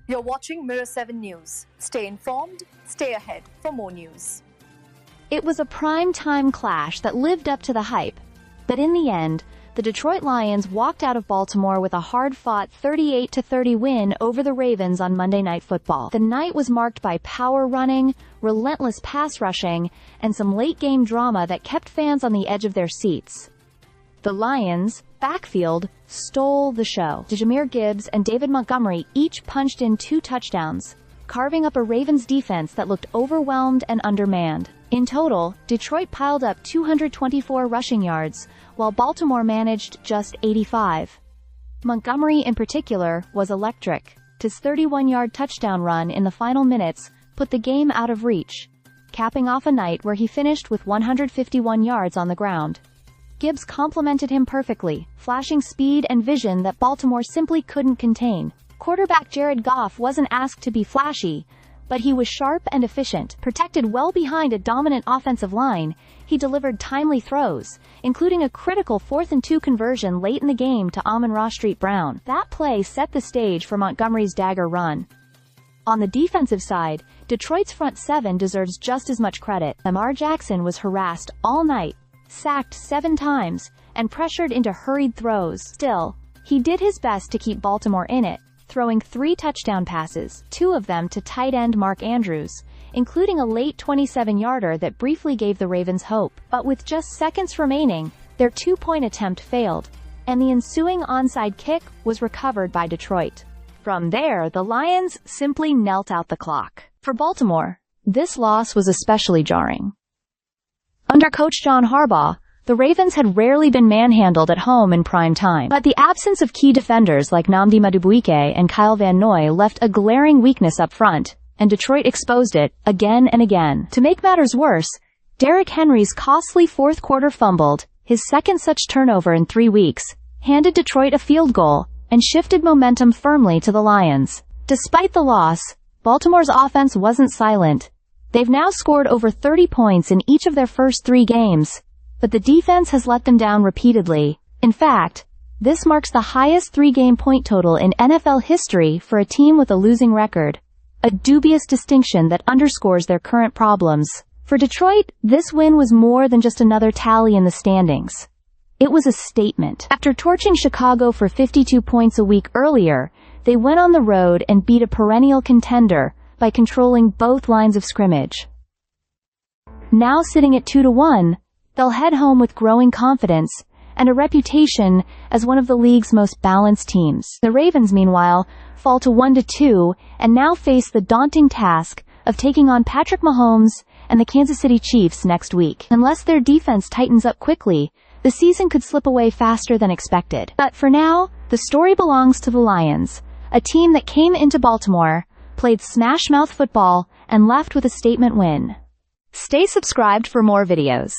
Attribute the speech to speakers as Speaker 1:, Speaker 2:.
Speaker 1: You're watching Mirror 7 News. Stay informed, stay ahead for more news.
Speaker 2: It was a prime-time clash that lived up to the hype. But in the end, the Detroit Lions walked out of Baltimore with a hard-fought 38-30 win over the Ravens on Monday Night Football. The night was marked by power running, relentless pass rushing, and some late-game drama that kept fans on the edge of their seats. The Lions' backfield stole the show. Jahmyr Gibbs and David Montgomery each punched in 2 touchdowns, carving up a Ravens defense that looked overwhelmed and undermanned. In total, Detroit piled up 224 rushing yards, while Baltimore managed just 85. Montgomery, in particular, was electric. His 31-yard touchdown run in the final minutes put the game out of reach, capping off a night where he finished with 151 yards on the ground. Gibbs complemented him perfectly, flashing speed and vision that Baltimore simply couldn't contain. Quarterback Jared Goff wasn't asked to be flashy, but he was sharp and efficient. Protected well behind a dominant offensive line, he delivered timely throws, including a critical 4th and 2 conversion late in the game to Amon-Ra St. Brown. That play set the stage for Montgomery's dagger run. On the defensive side, Detroit's front 7 deserves just as much credit. Lamar Jackson was harassed all night, sacked 7 times, and pressured into hurried throws. Still, he did his best to keep Baltimore in it, throwing 3 touchdown passes, 2 of them to tight end Mark Andrews, including a late 27-yarder that briefly gave the Ravens hope. But with just seconds remaining, their 2-point attempt failed, and the ensuing onside kick was recovered by Detroit. From there, the Lions simply knelt out the clock. For Baltimore, this loss was especially jarring. Under coach John Harbaugh, the Ravens had rarely been manhandled at home in prime time. But the absence of key defenders like Nnamdi Madubuike and Kyle Van Noy left a glaring weakness up front, and Detroit exposed it again and again. To make matters worse, Derrick Henry's costly fourth-quarter fumbled, his second such turnover in 3 weeks, handed Detroit a field goal, and shifted momentum firmly to the Lions. Despite the loss, Baltimore's offense wasn't silent. They've now scored over 30 points in each of their first 3 games, but the defense has let them down repeatedly. In fact, this marks the highest 3-game point total in NFL history for a team with a losing record, a dubious distinction that underscores their current problems. For Detroit, this win was more than just another tally in the standings. It was a statement. After torching Chicago for 52 points a week earlier, they went on the road and beat a perennial contender by controlling both lines of scrimmage. Now sitting at 2-1, they'll head home with growing confidence and a reputation as one of the league's most balanced teams. The Ravens, meanwhile, fall to 1-2 and now face the daunting task of taking on Patrick Mahomes and the Kansas City Chiefs next week. Unless their defense tightens up quickly, the season could slip away faster than expected. But for now, the story belongs to the Lions, a team that came into Baltimore, played smash-mouth football, and left with a statement win. Stay subscribed for more videos.